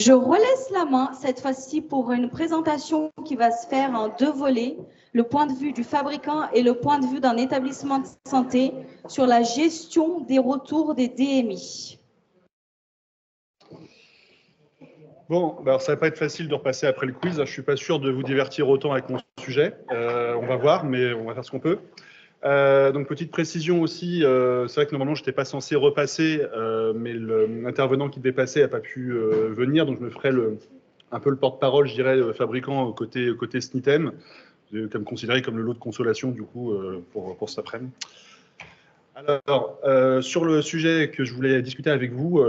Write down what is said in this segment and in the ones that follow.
Je relaisse la main, cette fois-ci, pour une présentation qui va se faire en 2 volets, le point de vue du fabricant et le point de vue d'un établissement de santé sur la gestion des retours des DMI. Bon, alors ça va pas être facile de repasser après le quiz. Je suis pas sûr de vous divertir autant avec mon sujet. On va voir, mais on va faire ce qu'on peut. Donc petite précision aussi, c'est vrai que normalement je n'étais pas censé repasser, mais l'intervenant qui devait passer n'a pas pu venir, donc je me ferai un peu le porte-parole, je dirais, fabricant côté SNITEM, comme considéré comme le lot de consolation du coup pour cet après-midi. Alors sur le sujet que je voulais discuter avec vous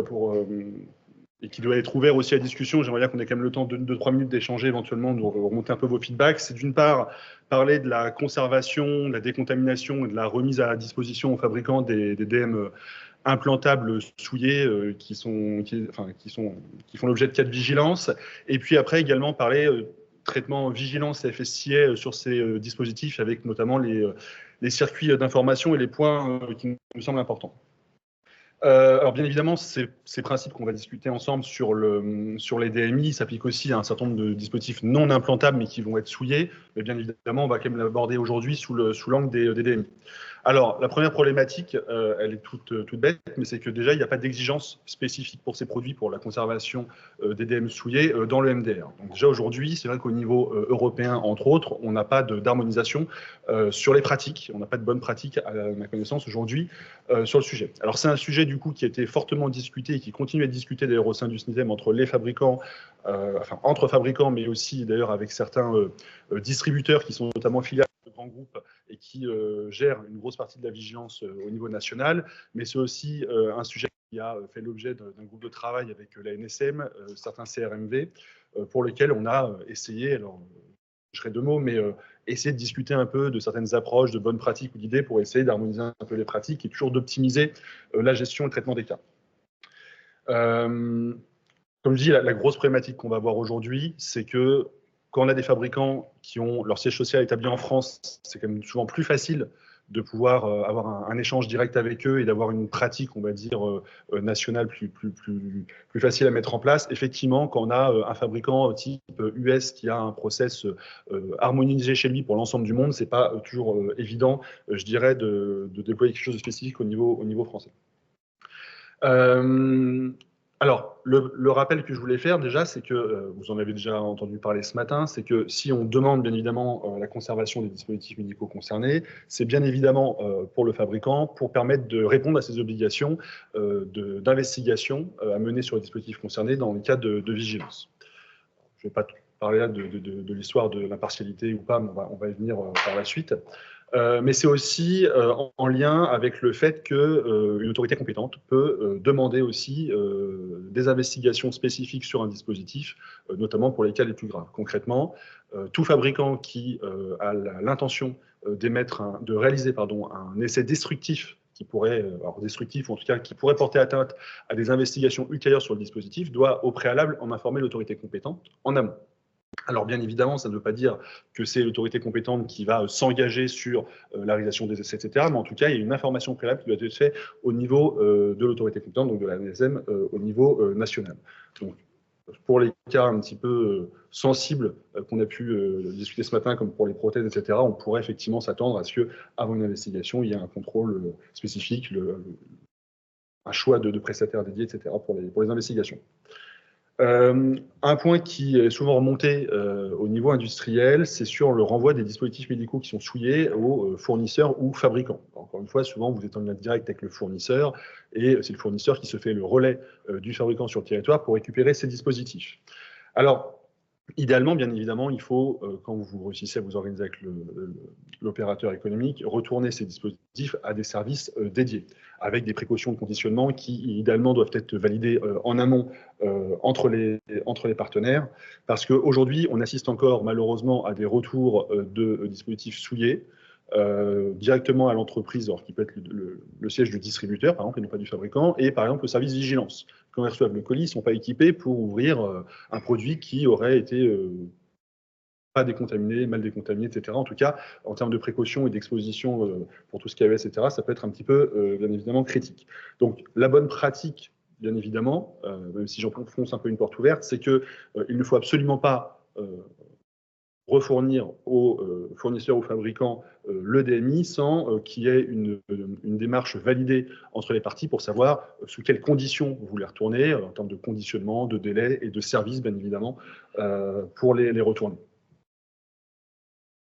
et qui doit être ouvert aussi à discussion, j'aimerais bien qu'on ait quand même le temps de 2-3 minutes d'échanger, éventuellement, de remonter un peu vos feedbacks. C'est d'une part parler de la conservation, de la décontamination et de la remise à disposition aux fabricants des DM implantables souillés qui font l'objet de cas de vigilance. Et puis après, également parler traitement vigilance FSCA sur ces dispositifs, avec notamment les circuits d'information et les points qui nous semblent importants. Alors bien évidemment, ces principes qu'on va discuter ensemble sur les DMI s'appliquent aussi à un certain nombre de dispositifs non implantables mais qui vont être souillés. Mais bien évidemment, on va quand même l'aborder aujourd'hui sous l'angle des DMI. Alors, la première problématique, elle est toute bête, mais c'est que déjà, il n'y a pas d'exigence spécifique pour ces produits, pour la conservation des DM souillés dans le MDR. Donc déjà, aujourd'hui, c'est vrai qu'au niveau européen, entre autres, on n'a pas d'harmonisation sur les pratiques. On n'a pas de bonnes pratiques, à ma connaissance, aujourd'hui, sur le sujet. Alors, c'est un sujet, du coup, qui a été fortement discuté et qui continue à être discuté, d'ailleurs, au sein du SNITEM, entre les fabricants, entre fabricants, mais aussi, d'ailleurs, avec certains distributeurs qui sont notamment filiales de grands groupes et qui gèrent une grosse partie de la vigilance au niveau national, mais c'est aussi un sujet qui a fait l'objet d'un groupe de travail avec la NSM, certains CRMV, pour lesquels on a essayé, alors je serai 2 mots, mais essayer de discuter un peu de certaines approches, de bonnes pratiques ou d'idées pour essayer d'harmoniser un peu les pratiques et toujours d'optimiser la gestion et le traitement des cas. Comme je dis, la grosse problématique qu'on va voir aujourd'hui, c'est que quand on a des fabricants qui ont leur siège social établi en France, c'est quand même souvent plus facile de pouvoir avoir un échange direct avec eux et d'avoir une pratique, on va dire, nationale plus facile à mettre en place. Effectivement, quand on a un fabricant type US qui a un process harmonisé chez lui pour l'ensemble du monde, c'est pas toujours évident, je dirais, de déployer quelque chose de spécifique au niveau français. Alors, le rappel que je voulais faire déjà, c'est que, vous en avez déjà entendu parler ce matin, c'est que si on demande bien évidemment la conservation des dispositifs médicaux concernés, c'est bien évidemment pour le fabricant, pour permettre de répondre à ses obligations d'investigation à mener sur les dispositifs concernés dans le cadre de vigilance. Je ne vais pas parler là de l'histoire de l'impartialité ou pas, mais on va y venir par la suite. Mais c'est aussi en lien avec le fait qu'une autorité compétente peut demander aussi des investigations spécifiques sur un dispositif, notamment pour les cas les plus graves. Concrètement, tout fabricant qui a l'intention de réaliser un essai destructif qui pourrait, destructif ou en tout cas qui pourrait porter atteinte à des investigations ultérieures sur le dispositif, doit au préalable en informer l'autorité compétente en amont. Alors bien évidemment, ça ne veut pas dire que c'est l'autorité compétente qui va s'engager sur la réalisation des essais, etc. Mais en tout cas, il y a une information préalable qui doit être faite au niveau de l'autorité compétente, donc de la NSM, au niveau national. Donc, pour les cas un petit peu sensibles qu'on a pu discuter ce matin, comme pour les prothèses, etc., on pourrait effectivement s'attendre à ce qu'avant une investigation, il y ait un contrôle spécifique, un choix de prestataires dédiés, etc., pour les investigations. Un point qui est souvent remonté au niveau industriel, c'est sur le renvoi des dispositifs médicaux qui sont souillés aux fournisseurs ou fabricants. Encore une fois, souvent, vous êtes en lien direct avec le fournisseur et c'est le fournisseur qui se fait le relais du fabricant sur le territoire pour récupérer ces dispositifs. Alors, idéalement, bien évidemment, il faut, quand vous réussissez à vous organiser avec l'opérateur économique, retourner ces dispositifs à des services dédiés, avec des précautions de conditionnement qui, idéalement, doivent être validées en amont entre les partenaires, parce qu'aujourd'hui, on assiste encore, malheureusement, à des retours de dispositifs souillés, directement à l'entreprise, alors qui peut être le siège du distributeur, par exemple, et non pas du fabricant, et par exemple le service vigilance. Quand ils reçoivent le colis, ils ne sont pas équipés pour ouvrir un produit qui aurait été pas décontaminé, mal décontaminé, etc. En tout cas, en termes de précaution et d'exposition pour tout ce qui est AES, etc., ça peut être un petit peu, bien évidemment, critique. Donc, la bonne pratique bien évidemment, même si j'enfonce un peu une porte ouverte, c'est qu'il ne faut absolument pas refournir aux fournisseurs ou fabricants le DMI sans qu'il y ait une démarche validée entre les parties pour savoir sous quelles conditions vous les retournez, en termes de conditionnement, de délai et de service, bien évidemment, pour les retourner.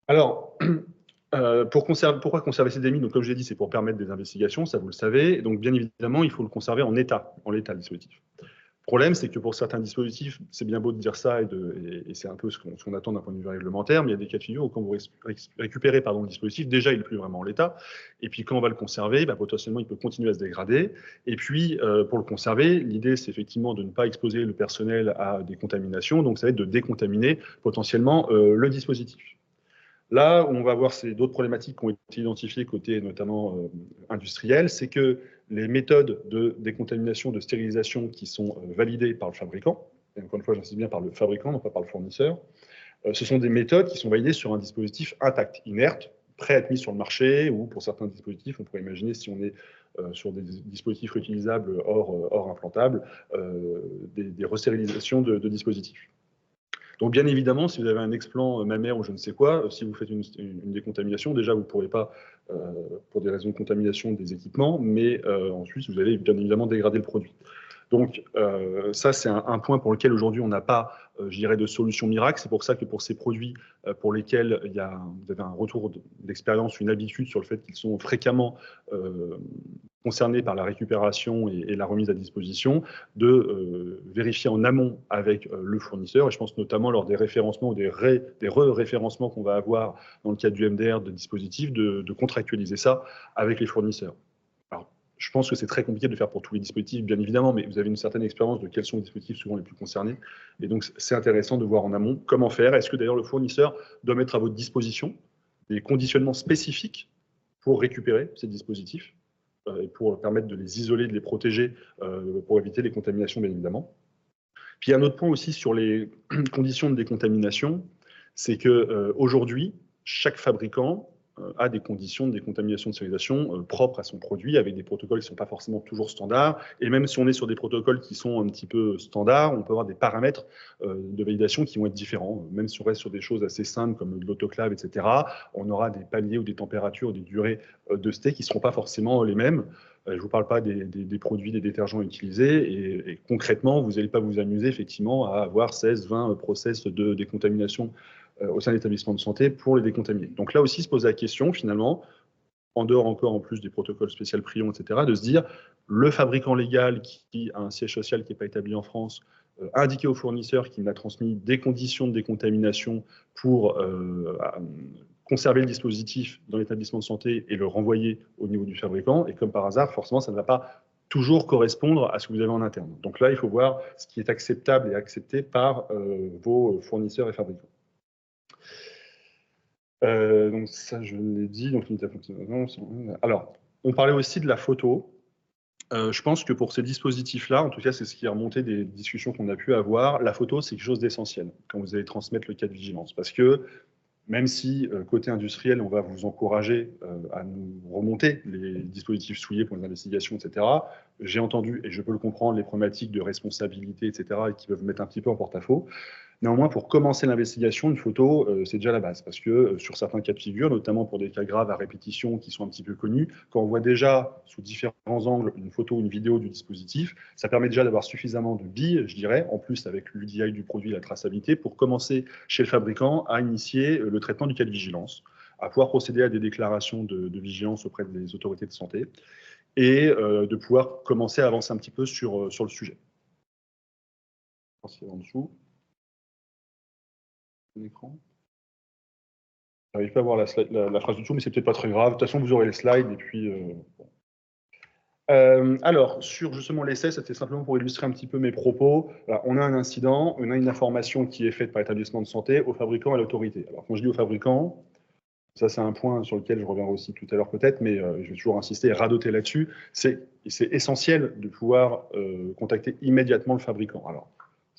Alors, pourquoi conserver ces DMI? Donc, comme je l'ai dit, c'est pour permettre des investigations, ça vous le savez. Donc, bien évidemment, il faut le conserver en l'état, le dispositif. Le problème, c'est que pour certains dispositifs, c'est bien beau de dire ça, et c'est un peu ce qu'on attend d'un point de vue réglementaire, mais il y a des cas de figure où quand vous récupérez le dispositif, déjà, il n'est plus vraiment en l'état, et puis quand on va le conserver, potentiellement, il peut continuer à se dégrader. Et puis, pour le conserver, l'idée, c'est effectivement de ne pas exposer le personnel à des contaminations, donc ça va être de décontaminer potentiellement le dispositif. Là où on va voir d'autres problématiques qui ont été identifiées côté notamment industriel, c'est que les méthodes de décontamination, de stérilisation qui sont validées par le fabricant, et encore une fois j'insiste bien par le fabricant, non pas par le fournisseur, ce sont des méthodes qui sont validées sur un dispositif intact, inerte, prêt à être mis sur le marché, ou pour certains dispositifs, on pourrait imaginer si on est sur des dispositifs réutilisables hors implantables, des restérilisations de dispositifs. Donc, bien évidemment, si vous avez un explant mammaire ou je ne sais quoi, si vous faites une décontamination, déjà, vous ne pourrez pas, pour des raisons de contamination des équipements, mais ensuite, vous allez bien évidemment dégrader le produit. Donc, ça, c'est un point pour lequel aujourd'hui, on n'a pas, je dirais, de solution miracle. C'est pour ça que pour ces produits pour lesquels vous avez un retour d'expérience, une habitude sur le fait qu'ils sont fréquemment concernés par la récupération et la remise à disposition, de vérifier en amont avec le fournisseur, et je pense notamment lors des référencements ou des re-référencements qu'on va avoir dans le cadre du MDR de dispositifs, de contractualiser ça avec les fournisseurs. Alors, je pense que c'est très compliqué de le faire pour tous les dispositifs, bien évidemment, mais vous avez une certaine expérience de quels sont les dispositifs souvent les plus concernés, et donc c'est intéressant de voir en amont comment faire. Est-ce que d'ailleurs le fournisseur doit mettre à votre disposition des conditionnements spécifiques pour récupérer ces dispositifs, et pour permettre de les isoler, de les protéger, pour éviter les contaminations, bien évidemment. Puis il y a un autre point aussi sur les conditions de décontamination, c'est qu'aujourd'hui, chaque fabricant a des conditions de décontamination de stérilisation propres à son produit, avec des protocoles qui ne sont pas forcément toujours standards. Et même si on est sur des protocoles qui sont un petit peu standards, on peut avoir des paramètres de validation qui vont être différents. Même si on reste sur des choses assez simples comme de l'autoclave, etc., on aura des paliers ou des températures, des durées de sté qui ne seront pas forcément les mêmes. Je ne vous parle pas des produits, des détergents utilisés, et concrètement, vous n'allez pas vous amuser effectivement à avoir 16, 20 process de décontamination au sein de l'établissement de santé pour les décontaminer. Donc là aussi se pose la question finalement, en dehors encore en plus des protocoles spéciaux Prion, etc., de se dire, le fabricant légal qui a un siège social qui n'est pas établi en France, indiquer au fournisseur qu'il a transmis des conditions de décontamination pour conserver le dispositif dans l'établissement de santé et le renvoyer au niveau du fabricant, et comme par hasard, forcément, ça ne va pas toujours correspondre à ce que vous avez en interne. Donc là, il faut voir ce qui est acceptable et accepté par vos fournisseurs et fabricants. Donc ça, je l'ai dit. Donc, alors, on parlait aussi de la photo. Je pense que pour ces dispositifs-là, en tout cas, c'est ce qui est remonté des discussions qu'on a pu avoir, la photo, c'est quelque chose d'essentiel quand vous allez transmettre le cas de vigilance. Parce que même si, côté industriel, on va vous encourager à nous remonter les dispositifs souillés pour les investigations, etc., j'ai entendu, et je peux le comprendre, les problématiques de responsabilité, etc., qui peuvent mettre un petit peu en porte-à-faux. Néanmoins, pour commencer l'investigation, une photo, c'est déjà la base. Parce que sur certains cas de figure, notamment pour des cas graves à répétition qui sont un petit peu connus, quand on voit déjà sous différents angles une photo ou une vidéo du dispositif, ça permet déjà d'avoir suffisamment de billes, je dirais, en plus avec l'UDI du produit et la traçabilité, pour commencer chez le fabricant à initier le traitement du cas de vigilance, à pouvoir procéder à des déclarations de vigilance auprès des autorités de santé, et de pouvoir commencer à avancer un petit peu sur le sujet. En dessous. Écran. Je n'arrive pas à voir la phrase du tout, mais c'est peut-être pas très grave. De toute façon, vous aurez les slides. Et puis, alors, sur justement l'essai, c'était simplement pour illustrer un petit peu mes propos. Alors, on a un incident, on a une information qui est faite par l'établissement de santé au fabricant et à l'autorité. Alors, quand je dis au fabricant, ça c'est un point sur lequel je reviendrai aussi tout à l'heure peut-être, mais je vais toujours insister et radoter là-dessus. C'est essentiel de pouvoir contacter immédiatement le fabricant. Alors,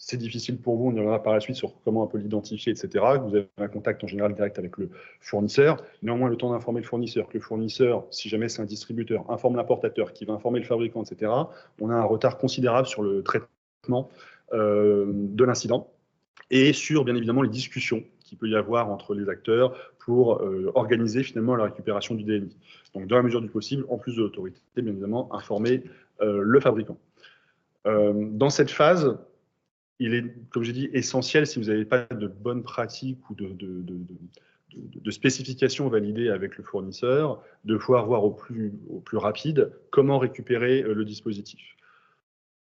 c'est difficile pour vous, on y reviendra par la suite sur comment un peu l'identifier, etc. Vous avez un contact en général direct avec le fournisseur. Néanmoins, le temps d'informer le fournisseur, que le fournisseur, si jamais c'est un distributeur, informe l'importateur, qui va informer le fabricant, etc., on a un retard considérable sur le traitement de l'incident et sur, bien évidemment, les discussions qu'il peut y avoir entre les acteurs pour organiser finalement la récupération du DNI. Donc, dans la mesure du possible, en plus de l'autorité, bien évidemment, informer le fabricant. Dans cette phase, il est, comme j'ai dit, essentiel, si vous n'avez pas de bonnes pratiques ou de spécifications validées avec le fournisseur, de pouvoir voir au plus rapide comment récupérer le dispositif.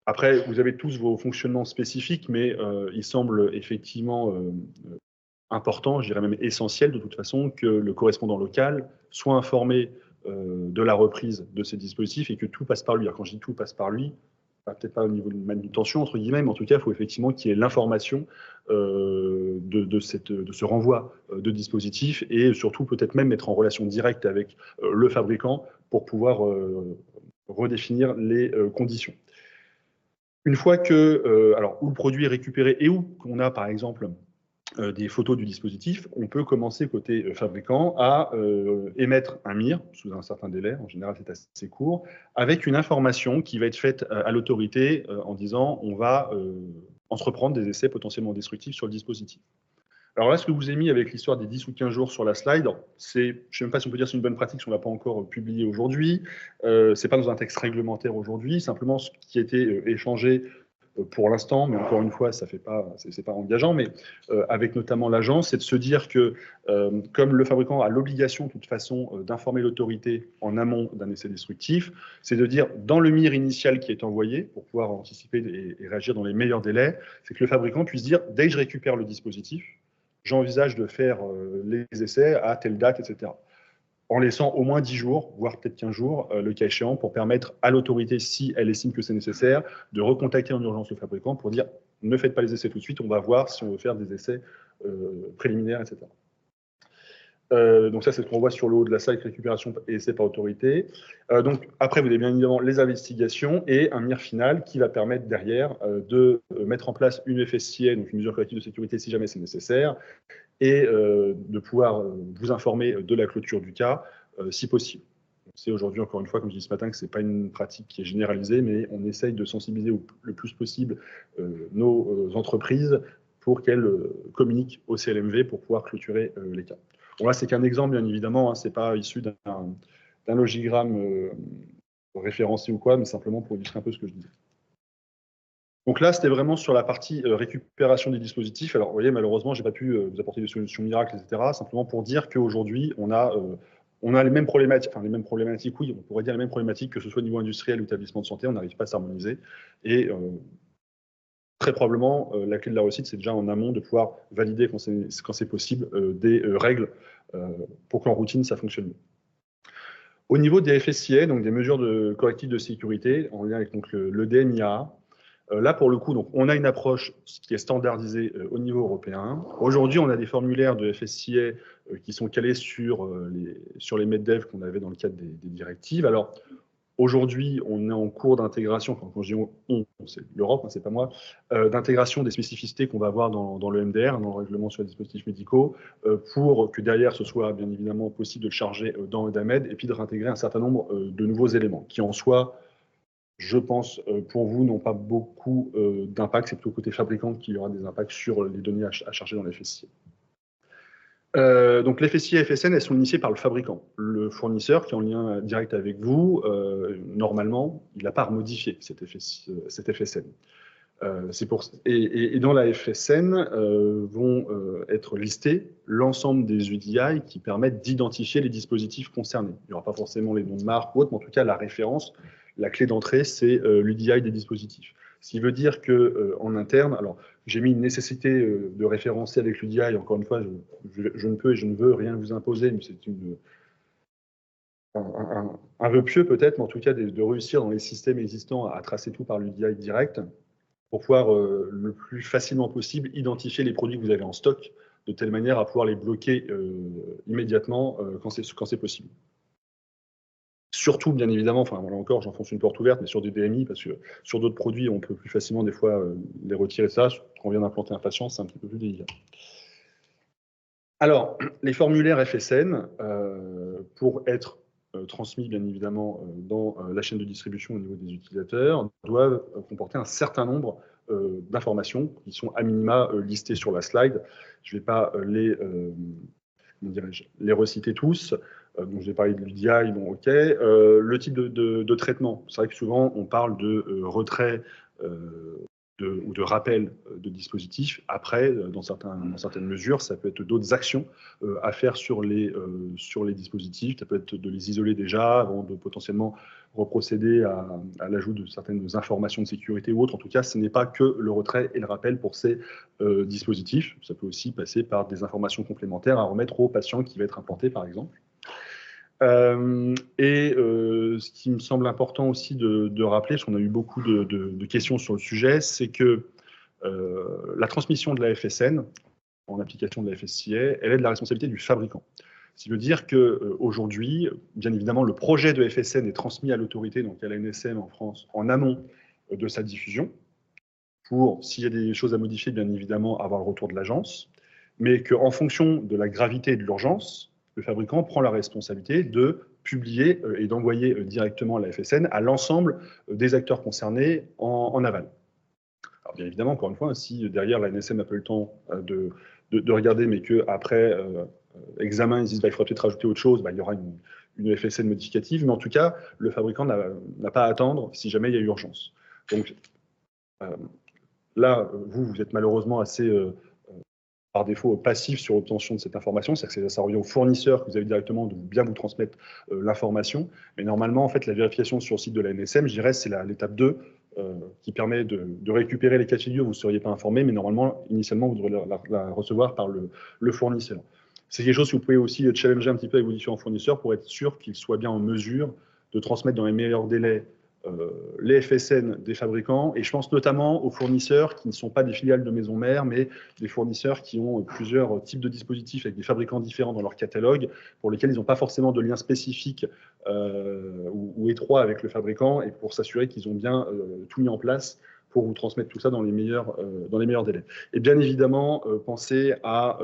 Après, vous avez tous vos fonctionnements spécifiques, mais il semble effectivement important, je dirais même essentiel de toute façon, que le correspondant local soit informé de la reprise de ces dispositifs et que tout passe par lui. Alors, quand je dis tout passe par lui, peut-être pas au niveau de manutention, entre guillemets, mais en tout cas, il faut effectivement qu'il y ait l'information de ce renvoi de dispositifs et surtout peut-être même mettre en relation directe avec le fabricant pour pouvoir redéfinir les conditions. Une fois que, alors, où le produit est récupéré et où on a, par exemple, des photos du dispositif, on peut commencer côté fabricant à émettre un MIR sous un certain délai, en général c'est assez court, avec une information qui va être faite à l'autorité en disant on va entreprendre des essais potentiellement destructifs sur le dispositif. Alors là, ce que je vous ai mis avec l'histoire des 10 ou 15 jours sur la slide, je ne sais même pas si on peut dire que c'est une bonne pratique si on ne l'a pas encore publié aujourd'hui. Ce n'est pas dans un texte réglementaire aujourd'hui, simplement ce qui a été échangé pour l'instant, mais encore une fois, c'est pas engageant, mais avec notamment l'agence, c'est de se dire que comme le fabricant a l'obligation de toute façon d'informer l'autorité en amont d'un essai destructif, c'est de dire dans le MIR initial qui est envoyé, pour pouvoir anticiper et réagir dans les meilleurs délais, c'est que le fabricant puisse dire dès que je récupère le dispositif, j'envisage de faire les essais à telle date, etc. En laissant au moins 10 jours, voire peut-être 15 jours, le cas échéant, pour permettre à l'autorité, si elle estime que c'est nécessaire, de recontacter en urgence le fabricant pour dire ne faites pas les essais tout de suite, on va voir si on veut faire des essais préliminaires, etc. Donc ça, c'est ce qu'on voit sur le haut de la slide, récupération et essai par autorité. Donc après, vous avez bien évidemment les investigations et un MIR final qui va permettre derrière de mettre en place une FSIA, donc une mesure collective de sécurité si jamais c'est nécessaire, et de pouvoir vous informer de la clôture du cas si possible. C'est aujourd'hui, encore une fois, comme je dis ce matin, que ce n'est pas une pratique qui est généralisée, mais on essaye de sensibiliser le plus possible nos entreprises pour qu'elles communiquent au CLMV pour pouvoir clôturer les cas. Bon, là, c'est qu'un exemple, bien évidemment, hein, ce n'est pas issu d'un logigramme référencé ou quoi, mais simplement pour illustrer un peu ce que je disais. Donc là, c'était vraiment sur la partie récupération des dispositifs. Alors, vous voyez, malheureusement, je n'ai pas pu vous apporter des solutions miracles, etc. Simplement pour dire qu'aujourd'hui, on a les mêmes problématiques, enfin les mêmes problématiques, oui, on pourrait dire les mêmes problématiques, que ce soit au niveau industriel ou établissement de santé, on n'arrive pas à s'harmoniser. Et très probablement, la clé de la réussite, c'est déjà en amont de pouvoir valider quand c'est possible des règles pour qu'en routine, ça fonctionne mieux. Au niveau des FSIA, donc des mesures de correctives de sécurité, en lien avec donc, le DMIA, là, pour le coup, donc, on a une approche qui est standardisée au niveau européen. Aujourd'hui, on a des formulaires de FSIA qui sont calés sur les MEDDEV qu'on avait dans le cadre des directives. Alors, aujourd'hui, on est en cours d'intégration, quand je dis on, c'est l'Europe, hein, c'est pas moi, d'intégration des spécificités qu'on va avoir dans le MDR, dans le règlement sur les dispositifs médicaux, pour que derrière, ce soit bien évidemment possible de le charger dans le DAMED et puis de réintégrer un certain nombre de nouveaux éléments qui en soi, je pense, pour vous, n'ont pas beaucoup d'impact. C'est plutôt côté fabricant qu'il y aura des impacts sur les données à charger dans les FSIA. Donc les FSIA et FSN, elles sont initiées par le fabricant. Le fournisseur, qui est en lien direct avec vous, normalement, il n'a pas à modifier cette FSN. Et dans la FSN vont être listés l'ensemble des UDI qui permettent d'identifier les dispositifs concernés. Il n'y aura pas forcément les noms de marque ou autre, mais en tout cas, la référence, la clé d'entrée, c'est l'UDI des dispositifs. Ce qui veut dire qu'en interne, alors j'ai mis une nécessité de référencer avec l'UDI, encore une fois, je ne peux et je ne veux rien vous imposer, mais c'est un vœu pieux peut-être, mais en tout cas de réussir dans les systèmes existants à tracer tout par l'UDI direct, pour pouvoir le plus facilement possible identifier les produits que vous avez en stock, de telle manière à pouvoir les bloquer immédiatement quand c'est possible. Surtout, bien évidemment, enfin là encore, j'enfonce une porte ouverte, mais sur des DMI, parce que sur d'autres produits, on peut plus facilement des fois les retirer ça. Quand on vient d'implanter un patient, c'est un petit peu plus délicat. Alors, les formulaires FSN, pour être transmis bien évidemment dans la chaîne de distribution au niveau des utilisateurs, doivent comporter un certain nombre d'informations qui sont à minima listées sur la slide. Je ne vais pas les reciter tous. Donc, je vais parler de l'UDI, bon, ok. Le type de traitement, c'est vrai que souvent on parle de retrait ou de rappel de dispositifs. Après, dans certaines mesures, ça peut être d'autres actions à faire sur les dispositifs. Ça peut être de les isoler déjà avant de potentiellement reprocéder à l'ajout de certaines informations de sécurité ou autres. En tout cas, ce n'est pas que le retrait et le rappel pour ces dispositifs. Ça peut aussi passer par des informations complémentaires à remettre au patient qui va être implanté, par exemple. Ce qui me semble important aussi de rappeler, parce qu'on a eu beaucoup de questions sur le sujet, c'est que la transmission de la FSN, en application de la FSCA, elle est de la responsabilité du fabricant. Ce qui veut dire qu'aujourd'hui, bien évidemment, le projet de FSN est transmis à l'autorité, donc à l'ANSM en France, en amont de sa diffusion, pour, s'il y a des choses à modifier, bien évidemment, avoir le retour de l'agence, mais qu'en fonction de la gravité et de l'urgence, le fabricant prend la responsabilité de publier et d'envoyer directement la FSN à l'ensemble des acteurs concernés en aval. Alors bien évidemment, encore une fois, si derrière la NSM n'a pas eu le temps de regarder, mais qu'après examen, ils disent il faudrait peut-être rajouter autre chose, il y aura une FSN modificative, mais en tout cas, le fabricant n'a pas à attendre si jamais il y a urgence. Donc là, vous êtes malheureusement assez par défaut passif sur l'obtention de cette information, c'est-à-dire que ça revient au fournisseur que vous avez directement de bien vous transmettre l'information. Mais normalement, en fait, la vérification sur le site de la NSM, je dirais, c'est l'étape 2 qui permet de récupérer les cas de figure. Vous ne seriez pas informé, mais normalement, initialement, vous devrez la recevoir par le fournisseur. C'est quelque chose que vous pouvez aussi challenger un petit peu avec vos différents fournisseurs pour être sûr qu'ils soient bien en mesure de transmettre dans les meilleurs délais les FSN des fabricants, et je pense notamment aux fournisseurs qui ne sont pas des filiales de maison mère, mais des fournisseurs qui ont plusieurs types de dispositifs avec des fabricants différents dans leur catalogue, pour lesquels ils n'ont pas forcément de lien spécifique ou étroit avec le fabricant, et pour s'assurer qu'ils ont bien tout mis en place pour vous transmettre tout ça dans les meilleurs délais. Et bien évidemment, pensez à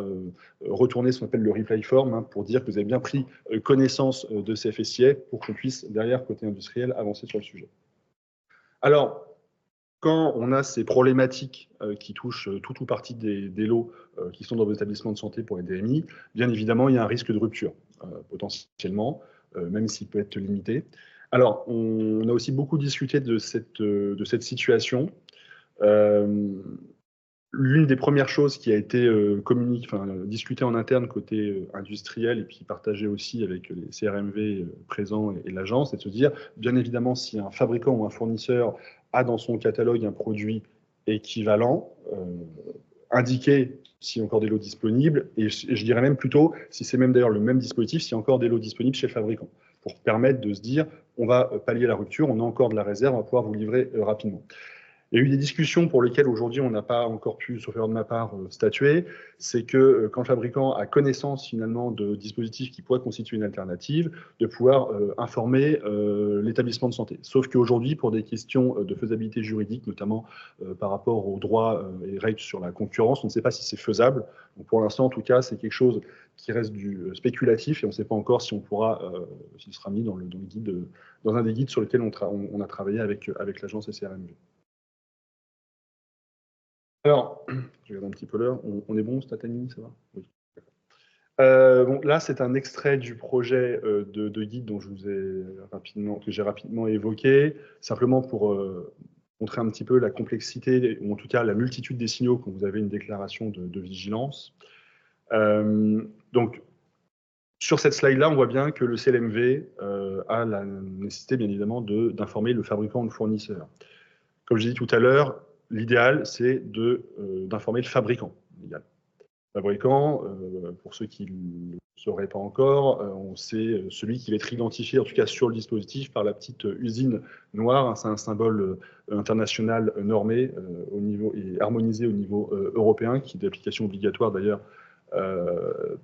retourner ce qu'on appelle le reply form, pour dire que vous avez bien pris connaissance de ces FSCA pour qu'on puisse, derrière, côté industriel, avancer sur le sujet. Alors, quand on a ces problématiques qui touchent tout ou partie des lots qui sont dans vos établissements de santé pour les DMI, bien évidemment, il y a un risque de rupture, potentiellement, même s'il peut être limité. Alors, on a aussi beaucoup discuté de cette situation. L'une des premières choses qui a été discutée en interne côté industriel et puis partagée aussi avec les CRMV présents et l'agence, c'est de se dire, bien évidemment, si un fabricant ou un fournisseur a dans son catalogue un produit équivalent, indiquer s'il y a encore des lots disponibles, et je dirais même plutôt, si c'est même d'ailleurs le même dispositif, s'il y a encore des lots disponibles chez le fabricant, pour permettre de se dire, on va pallier la rupture, on a encore de la réserve, on va pouvoir vous livrer rapidement. Il y a eu des discussions pour lesquelles aujourd'hui on n'a pas encore pu, sauf erreur de ma part, statuer. C'est que quand le fabricant a connaissance finalement de dispositifs qui pourraient constituer une alternative, de pouvoir informer l'établissement de santé. Sauf qu'aujourd'hui, pour des questions de faisabilité juridique, notamment par rapport aux droits et règles sur la concurrence, on ne sait pas si c'est faisable. Donc pour l'instant, en tout cas, c'est quelque chose qui reste du spéculatif et on ne sait pas encore si on pourra, s'il sera mis dans dans un des guides sur lesquels on a travaillé avec l'agence SRMV. Alors, je regarde un petit peu l'heure. On est bon, Statani, ça va? Oui. Bon, là, c'est un extrait du projet de guide dont que j'ai rapidement évoqué, simplement pour montrer un petit peu la complexité, ou en tout cas la multitude des signaux quand vous avez une déclaration de vigilance. Donc, sur cette slide-là, on voit bien que le CLMV a la nécessité, bien évidemment, d'informer le fabricant ou le fournisseur. Comme j'ai dit tout à l'heure, l'idéal, c'est d'informer le fabricant. Le fabricant, pour ceux qui ne le sauraient pas encore, c'est celui qui va être identifié, en tout cas sur le dispositif, par la petite usine noire. C'est un symbole international normé et harmonisé au niveau européen, qui est d'application obligatoire d'ailleurs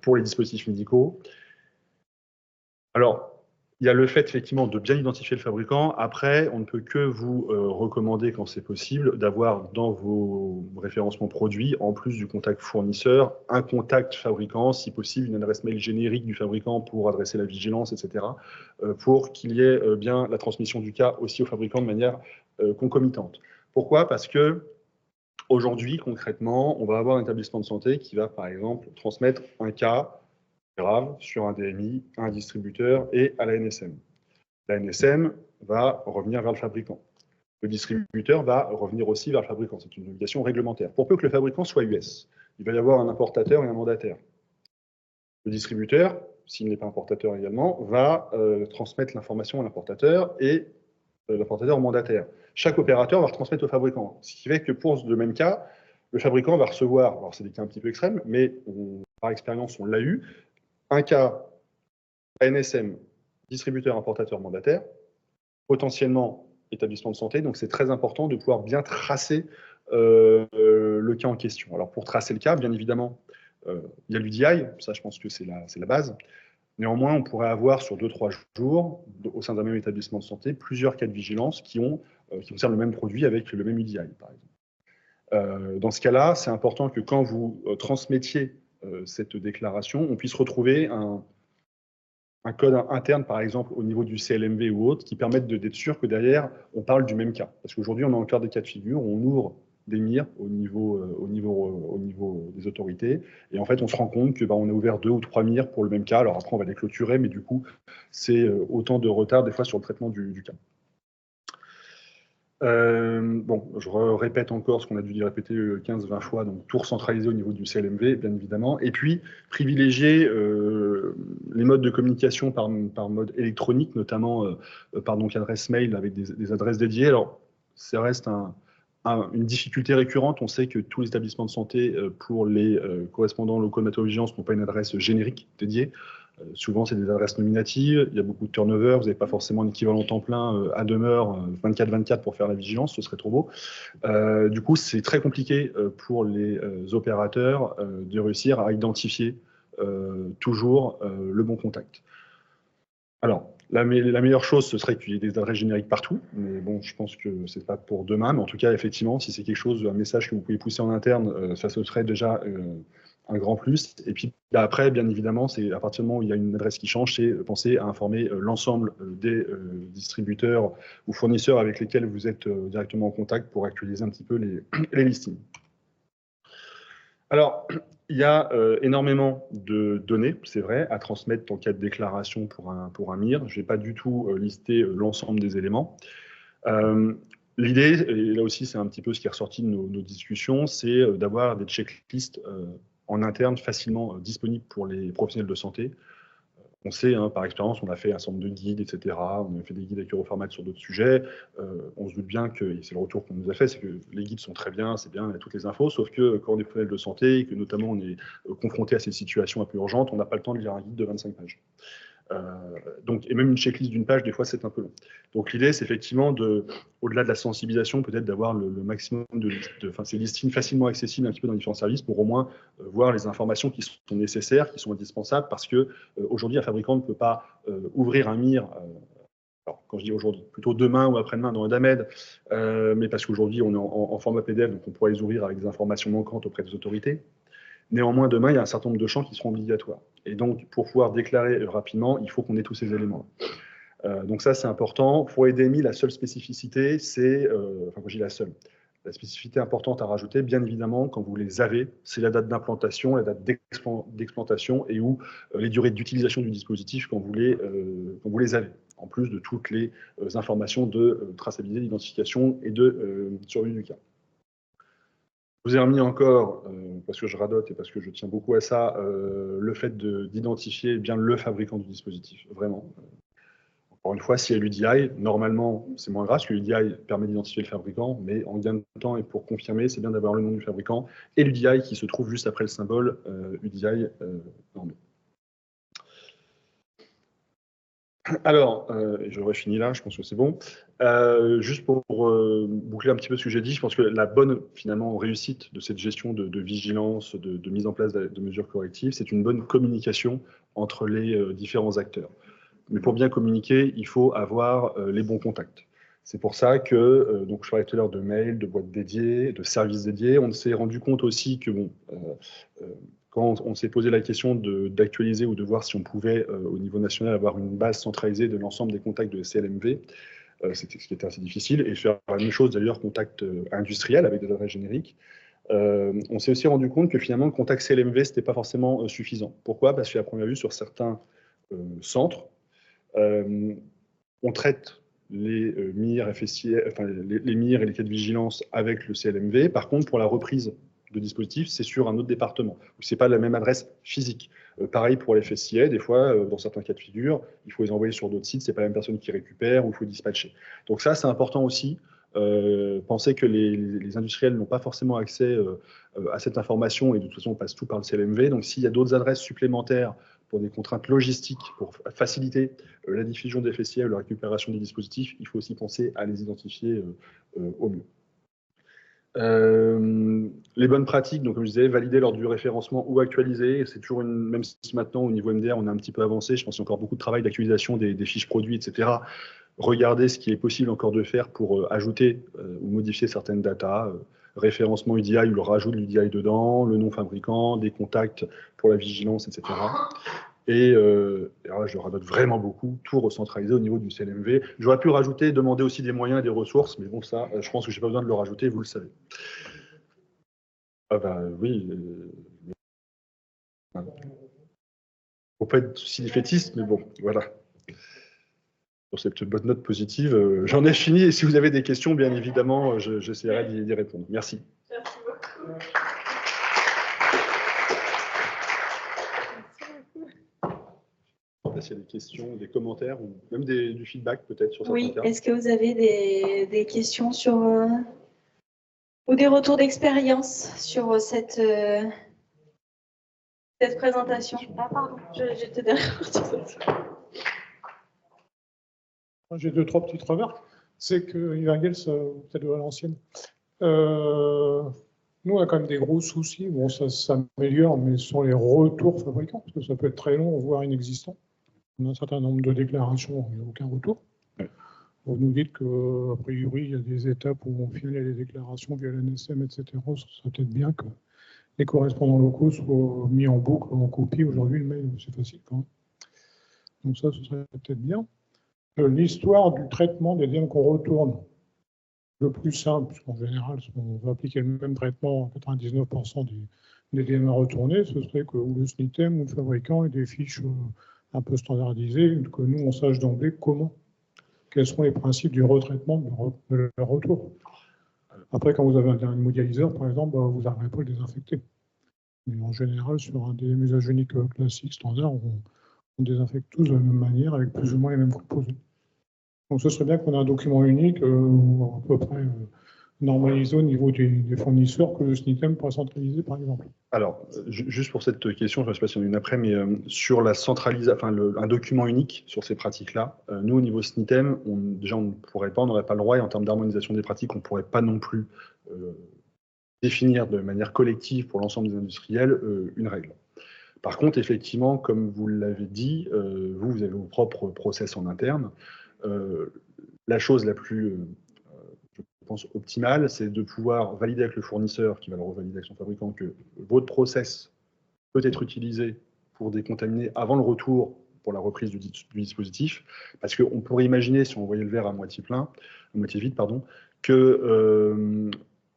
pour les dispositifs médicaux. Alors, Il y a le fait, effectivement, de bien identifier le fabricant. Après, on ne peut que vous recommander, quand c'est possible, d'avoir dans vos référencements produits, en plus du contact fournisseur, un contact fabricant, si possible, une adresse mail générique du fabricant pour adresser la vigilance, etc., pour qu'il y ait bien la transmission du cas aussi au fabricant de manière concomitante. Pourquoi? Parce que aujourd'hui, concrètement, on va avoir un établissement de santé qui va, par exemple, transmettre un cas grave sur un DMI, à un distributeur et à la NSM. La NSM va revenir vers le fabricant. Le distributeur va revenir aussi vers le fabricant. C'est une obligation réglementaire. Pour peu que le fabricant soit US, il va y avoir un importateur et un mandataire. Le distributeur, s'il n'est pas importateur également, va transmettre l'information à l'importateur et l'importateur au mandataire. Chaque opérateur va retransmettre au fabricant. Ce qui fait que pour le même cas, le fabricant va recevoir, alors c'est des cas un petit peu extrêmes, mais par expérience, on l'a eu, un cas ANSM, distributeur, importateur, mandataire, potentiellement établissement de santé. Donc, c'est très important de pouvoir bien tracer le cas en question. Alors, pour tracer le cas, bien évidemment, il y a l'UDI, ça, je pense que c'est la base. Néanmoins, on pourrait avoir sur 2-3 jours, au sein d'un même établissement de santé, plusieurs cas de vigilance qui concernent le même produit avec le même UDI, par exemple. Dans ce cas-là, c'est important que quand vous transmettiez cette déclaration, on puisse retrouver un code interne, par exemple, au niveau du CLMV ou autre, qui permettent d'être sûr que derrière, on parle du même cas. Parce qu'aujourd'hui, on a encore des cas de figure, on ouvre des mires au niveau des autorités, et en fait, on se rend compte que on a ouvert 2 ou 3 mires pour le même cas. Alors après, on va les clôturer, mais du coup, c'est autant de retard, des fois, sur le traitement du cas. Bon, je répète encore ce qu'on a dû dire répéter 15-20 fois, donc tout recentraliser au niveau du CLMV, bien évidemment, et puis privilégier les modes de communication par mode électronique, notamment par donc adresse mail avec des adresses dédiées. Alors, ça reste une difficulté récurrente. On sait que tous les établissements de santé, pour les correspondants locaux de matovigilance, n'ont pas une adresse générique dédiée. Souvent, c'est des adresses nominatives, il y a beaucoup de turnover, vous n'avez pas forcément un équivalent temps plein à demeure 24/24 pour faire la vigilance, ce serait trop beau. Du coup, c'est très compliqué pour les opérateurs de réussir à identifier toujours le bon contact. Alors, la meilleure chose, ce serait qu'il y ait des adresses génériques partout, mais bon, je pense que ce n'est pas pour demain, mais en tout cas, effectivement, si c'est quelque chose, un message que vous pouvez pousser en interne, ça ce serait déjà un grand plus. Et puis après, bien évidemment, c'est à partir du moment où il y a une adresse qui change, c'est penser à informer l'ensemble des distributeurs ou fournisseurs avec lesquels vous êtes directement en contact pour actualiser un petit peu les listings. Alors, il y a énormément de données, c'est vrai, à transmettre en cas de déclaration pour un MIR. Je ne vais pas du tout lister l'ensemble des éléments. L'idée, et là aussi c'est un petit peu ce qui est ressorti de nos discussions, c'est d'avoir des checklists en interne facilement disponibles pour les professionnels de santé. On sait, par expérience, on a fait un certain nombre de guides, etc. On a fait des guides avec Euroformat sur d'autres sujets. On se doute bien que, et c'est le retour qu'on nous a fait, c'est que les guides sont très bien, c'est bien, il y a toutes les infos, sauf que quand on est professionnel de santé et que notamment on est confronté à ces situations un peu urgentes, on n'a pas le temps de lire un guide de 25 pages. Donc, et même une checklist d'une page, des fois, c'est un peu long. Donc, l'idée, c'est effectivement, au-delà de la sensibilisation, peut-être d'avoir le maximum ces listings facilement accessibles un petit peu dans les différents services pour au moins voir les informations qui sont nécessaires, qui sont indispensables, parce que aujourd'hui, un fabricant ne peut pas ouvrir un MIR. Alors, quand je dis aujourd'hui, plutôt demain ou après-demain dans un DAMED, mais parce qu'aujourd'hui, on est en format PDF, donc on pourrait les ouvrir avec des informations manquantes auprès des autorités. Néanmoins, demain, il y a un certain nombre de champs qui seront obligatoires. Et donc, pour pouvoir déclarer rapidement, il faut qu'on ait tous ces éléments. Donc ça, c'est important. Pour les DMI, la seule spécificité, c'est, enfin, quand je dis la seule, la spécificité importante à rajouter, bien évidemment, quand vous les avez, c'est la date d'implantation, la date d'explantation et ou les durées d'utilisation du dispositif quand vous les avez, en plus de toutes les informations de traçabilité, d'identification et de survie du cas. Je vous ai remis encore, parce que je radote et parce que je tiens beaucoup à ça, le fait d'identifier bien le fabricant du dispositif, vraiment. Encore une fois, s'il y a l'UDI, normalement, c'est moins grave, parce que l'UDI permet d'identifier le fabricant, mais en gain de temps et pour confirmer, c'est bien d'avoir le nom du fabricant et l'UDI qui se trouve juste après le symbole UDI normé. Alors, j'aurais fini là, je pense que c'est bon. Juste pour boucler un petit peu ce que j'ai dit, je pense que la bonne finalement réussite de cette gestion de vigilance, de mise en place de mesures correctives, c'est une bonne communication entre les différents acteurs. mais pour bien communiquer, il faut avoir les bons contacts. C'est pour ça que, donc je parlais tout à l'heure de mails, de boîtes dédiées, de services dédiés. On s'est rendu compte aussi que, bon, quand on s'est posé la question d'actualiser ou de voir si on pouvait, au niveau national, avoir une base centralisée de l'ensemble des contacts de CLMV, c'était ce qui était assez difficile, et faire la même chose d'ailleurs, contact industriel avec des adresses génériques. On s'est aussi rendu compte que finalement, le contact CLMV, ce n'était pas forcément suffisant. Pourquoi? Parce qu'à première vue, sur certains centres, on traite les MIR, FSI, enfin, les MIR et les cas de vigilance avec le CLMV. Par contre, pour la reprise de dispositifs, c'est sur un autre département, où ce n'est pas la même adresse physique. Pareil pour les FSIA, des fois, dans certains cas de figure, il faut les envoyer sur d'autres sites, ce n'est pas la même personne qui récupère, ou il faut dispatcher. Donc ça, c'est important aussi. Penser que les industriels n'ont pas forcément accès à cette information, et de toute façon, on passe tout par le CLMV. Donc s'il y a d'autres adresses supplémentaires pour des contraintes logistiques, pour faciliter la diffusion des FSIA ou la récupération des dispositifs, il faut aussi penser à les identifier au mieux. Les bonnes pratiques, donc comme je disais, valider lors du référencement ou actualiser, c'est toujours même si maintenant au niveau MDR on a un petit peu avancé, je pense qu'il y a encore beaucoup de travail d'actualisation des fiches produits, etc. Regardez ce qui est possible encore de faire pour ajouter ou modifier certaines datas, référencement UDI ou le rajout de l'UDI dedans, le nom fabricant, des contacts pour la vigilance, etc. Et alors là, je radote vraiment beaucoup, tout recentraliser au niveau du CLMV. J'aurais pu rajouter, demander aussi des moyens et des ressources, mais bon, ça, je pense que je n'ai pas besoin de le rajouter, vous le savez. Ah bah oui. Faut pas être si défaitiste, mais bon, voilà. Sur cette bonne note positive, j'en ai fini, et si vous avez des questions, bien évidemment, j'essaierai d'y répondre. Merci. Merci beaucoup. S'il y a des questions, des commentaires, ou même du feedback peut-être sur certains cas. Oui, est-ce que vous avez des questions sur, ou des retours d'expérience sur cette présentation? Ah pardon, j'étais derrière. J'ai 2-3 petites remarques. C'est que Yvergels, peut-être à l'ancienne, nous, on a quand même des gros soucis. Bon, ça s'améliore, mais sur les retours fabricants, parce que ça peut être très long, voire inexistant. On a un certain nombre de déclarations, il n'y a aucun retour. Ouais. Vous nous dites qu'a priori, il y a des étapes où on finit les déclarations via l'NSM, etc. Ce serait peut-être bien que les correspondants locaux soient mis en boucle, en copie. Aujourd'hui, le mail, c'est facile quand même. Donc ça, ce serait peut-être bien. L'histoire du traitement des DM qu'on retourne, le plus simple, puisqu'en général, on va appliquer le même traitement à 99% des DM à retourner, ce serait que ou le SNITEM ou le fabricant ait des fiches un peu standardisées, que nous, on sache d'emblée comment, quels sont les principes du retraitement de leur retour. Après, quand vous avez un modéliseur, par exemple, vous n'arrivez pas à le désinfecter. Mais en général, sur un DM usage unique classique, standard, on désinfecte tous de la même manière, avec plus ou moins les mêmes composants. Donc ce serait bien qu'on ait un document unique, à peu près normalisé au niveau des fournisseurs, que le SNITEM pourrait centraliser, par exemple. Alors, juste pour cette question, je ne sais pas si on a une après, mais sur la centralisation, enfin un document unique sur ces pratiques-là, nous, au niveau SNITEM, déjà, on ne pourrait pas, on n'aurait pas le droit, et en termes d'harmonisation des pratiques, on ne pourrait pas non plus définir de manière collective pour l'ensemble des industriels une règle. Par contre, effectivement, comme vous l'avez dit, vous avez vos propres process en interne. La chose la plus, je pense, optimale, c'est de pouvoir valider avec le fournisseur, qui va le revalider avec son fabricant, que votre process peut être utilisé pour décontaminer avant le retour pour la reprise du dispositif. Parce qu'on pourrait imaginer, si on voyait le verre à moitié plein, à moitié vide, pardon, que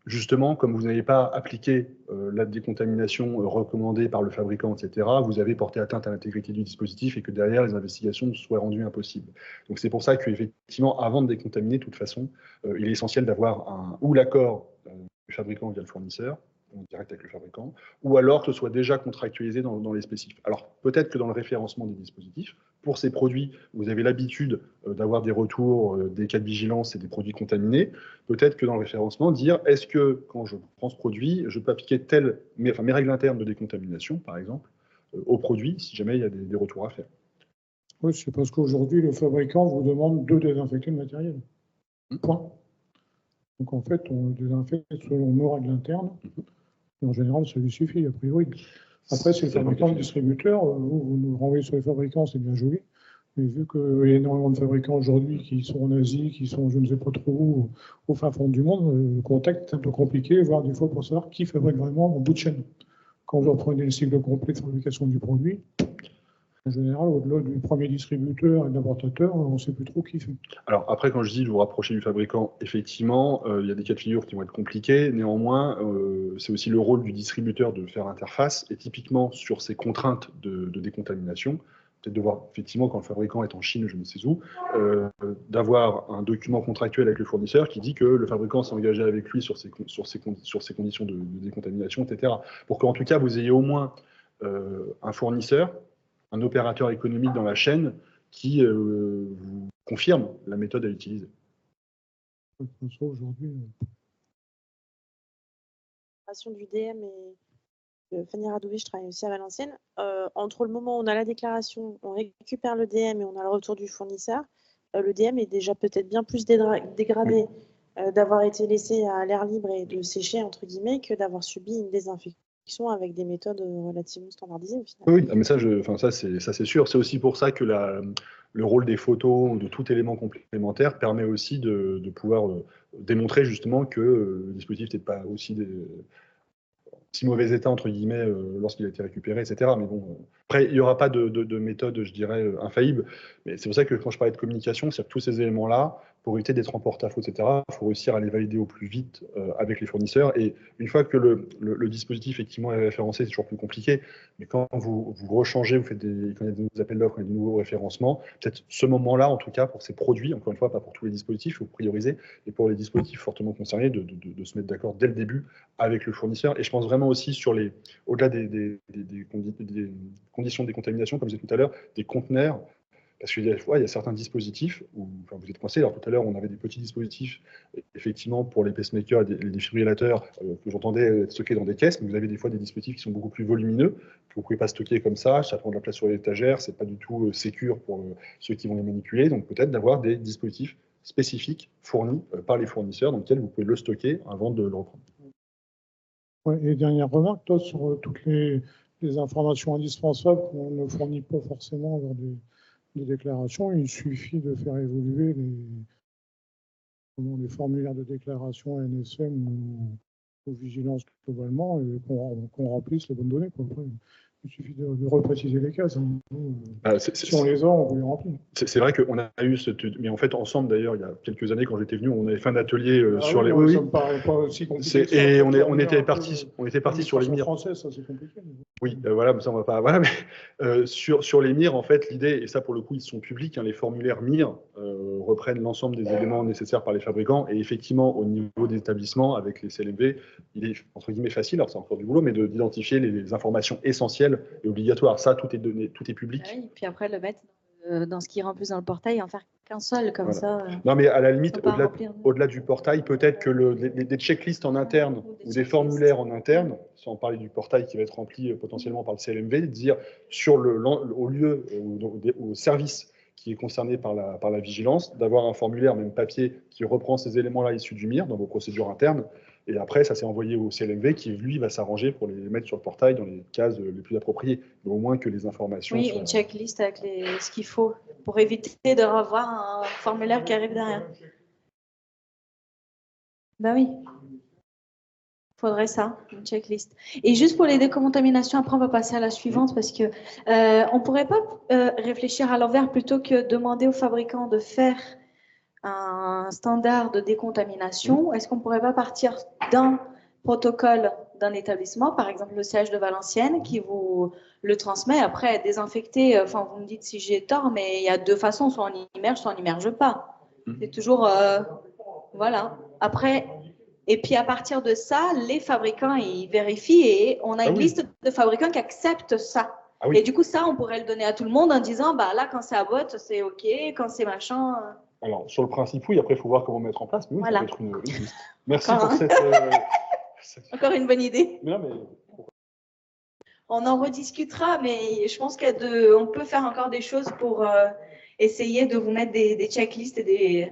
justement, comme vous n'avez pas appliqué la décontamination recommandée par le fabricant, etc., vous avez porté atteinte à l'intégrité du dispositif et que derrière, les investigations soient rendues impossibles. Donc c'est pour ça qu'effectivement, avant de décontaminer, de toute façon, il est essentiel d'avoir ou l'accord du fabricant via le fournisseur, en direct avec le fabricant, ou alors que ce soit déjà contractualisé dans les spécifiques. Alors peut-être que dans le référencement des dispositifs, pour ces produits, vous avez l'habitude d'avoir des retours, des cas de vigilance et des produits contaminés, peut-être que dans le référencement, dire est-ce que quand je prends ce produit, je peux appliquer mes règles internes de décontamination, par exemple, au produit, si jamais il y a des retours à faire. Oui, c'est parce qu'aujourd'hui, le fabricant vous demande de désinfecter le matériel. Point. Donc en fait, on désinfecte selon nos règles internes. Et en général, ça lui suffit, a priori. Après, c'est le fabricant, le distributeur. Vous nous renvoyez sur les fabricants, c'est bien joli. Mais vu qu'il y a énormément de fabricants aujourd'hui qui sont en Asie, qui sont je ne sais pas trop où, au fin fond du monde, le contact est un peu compliqué, voire des fois pour savoir qui fabrique vraiment en bout de chaîne. Quand vous reprenez le cycle complet de fabrication du produit, en général, au-delà du premier distributeur et de l'importateur, on ne sait plus trop qui fait. Alors après, quand je dis de vous rapprocher du fabricant, effectivement, il y a des cas de figure qui vont être compliqués. Néanmoins, c'est aussi le rôle du distributeur de faire interface. Et typiquement, sur ces contraintes de décontamination, peut-être de voir, effectivement, quand le fabricant est en Chine, je ne sais où, d'avoir un document contractuel avec le fournisseur qui dit que le fabricant s'est engagé avec lui sur ses conditions de décontamination, etc. Pour qu'en tout cas, vous ayez au moins un fournisseur, un opérateur économique dans la chaîne qui vous confirme la méthode à utiliser. Comme ça, aujourd'hui, Du DM et Fanny Radoubi, je travaille aussi à Valenciennes. Entre le moment où on a la déclaration, on récupère le DM et on a le retour du fournisseur, le DM est déjà peut-être bien plus dégradé d'avoir été laissé à l'air libre et de sécher, entre guillemets, que d'avoir subi une désinfection avec des méthodes relativement standardisées. Oui, mais ça, c'est sûr. C'est aussi pour ça que le rôle des photos ou de tout élément complémentaire permet aussi de pouvoir démontrer justement que le dispositif n'est pas aussi si mauvais état, entre guillemets, lorsqu'il a été récupéré, etc. Mais bon, après, il n'y aura pas de méthode, je dirais, infaillible. Mais c'est pour ça que quand je parlais de communication, c'est que tous ces éléments-là, pour éviter d'être en porte-à-faux, etc., il faut réussir à les valider au plus vite avec les fournisseurs. Et une fois que le dispositif, effectivement, est référencé, c'est toujours plus compliqué. Mais quand vous rechangez, quand il y a des nouveaux appels d'offres, quand il y a des nouveaux référencements, peut-être ce moment-là, en tout cas, pour ces produits, encore une fois, pas pour tous les dispositifs, il faut prioriser. Et pour les dispositifs fortement concernés, de se mettre d'accord dès le début avec le fournisseur. Et je pense vraiment aussi au-delà des conditions de décontamination, comme je disais tout à l'heure, des conteneurs, parce qu'il y a certains dispositifs où vous êtes coincé. Alors tout à l'heure, on avait des petits dispositifs, effectivement, pour les pacemakers et les défibrillateurs que j'entendais être stockés dans des caisses, mais vous avez des fois des dispositifs qui sont beaucoup plus volumineux, que vous ne pouvez pas stocker comme ça prend de la place sur l'étagère, c'est pas du tout sécure pour ceux qui vont les manipuler, donc peut-être d'avoir des dispositifs spécifiques fournis par les fournisseurs dans lesquels vous pouvez le stocker avant de le reprendre. Ouais, et dernière remarque, toi, sur toutes les informations indispensables qu'on ne fournit pas forcément lors des déclarations, il suffit de faire évoluer les formulaires de déclaration NSM ou vigilance globalement et qu'on remplisse les bonnes données. Après, il suffit de repréciser les cases. Si on les a, on les remplit. C'est vrai qu'on a eu mais en fait, ensemble d'ailleurs, il y a quelques années, quand j'étais venu, on avait fait un atelier sur les. Oui, ça me paraît pas aussi compliqué. Et on était parti sur les mires. Français, ça c'est compliqué. Oui, voilà, mais ça on va pas. Voilà, mais sur les mires, en fait, l'idée, et ça pour le coup, ils sont publics, hein, les formulaires mires reprennent l'ensemble des éléments nécessaires par les fabricants. Et effectivement, au niveau des établissements, avec les CLMV, il est entre guillemets facile, alors c'est encore du boulot, mais d'identifier les informations essentielles et obligatoires. Ça, tout est donné, tout est public. Ah oui, puis après le mettre dans ce qui rentre plus dans le portail et en faire qu'un seul, comme voilà. ça. Non, mais à la limite, au-delà du portail, peut-être que des checklists en interne ou des formulaires en interne, sans parler du portail qui va être rempli potentiellement par le CLMV, de dire au lieu, au service qui est concerné par la vigilance, d'avoir un formulaire, même papier, qui reprend ces éléments-là issus du MIR dans vos procédures internes. Et après, ça s'est envoyé au CLMV qui, lui, va s'arranger pour les mettre sur le portail dans les cases les plus appropriées. Mais au moins que les informations. Oui, une checklist avec ce qu'il faut pour éviter de revoir un formulaire qui arrive derrière. Ben oui. Il faudrait ça, une checklist. Et juste pour les décontaminations, après on va passer à la suivante parce que on ne pourrait pas réfléchir à l'envers plutôt que demander aux fabricants de faire un standard de décontamination. Est-ce qu'on ne pourrait pas partir d'un protocole d'un établissement, par exemple le siège de Valenciennes, qui vous le transmet, après désinfecter, enfin vous me dites si j'ai tort, mais il y a deux façons, soit on immerge, soit on n'immerge pas. C'est toujours, voilà. Après, et puis à partir de ça, les fabricants, ils vérifient et on a une liste de fabricants qui acceptent ça. Ah oui. Et du coup, ça, on pourrait le donner à tout le monde en disant, bah là, quand c'est à botte, c'est OK, quand c'est machin… Alors, sur le principe, oui, après, il faut voir comment mettre en place, mais oui, voilà. Ça peut être une liste. Merci pour cette… Encore une bonne idée. Mais non, mais… On en rediscutera, mais je pense qu'on peut faire encore des choses pour essayer de vous mettre des checklists et des…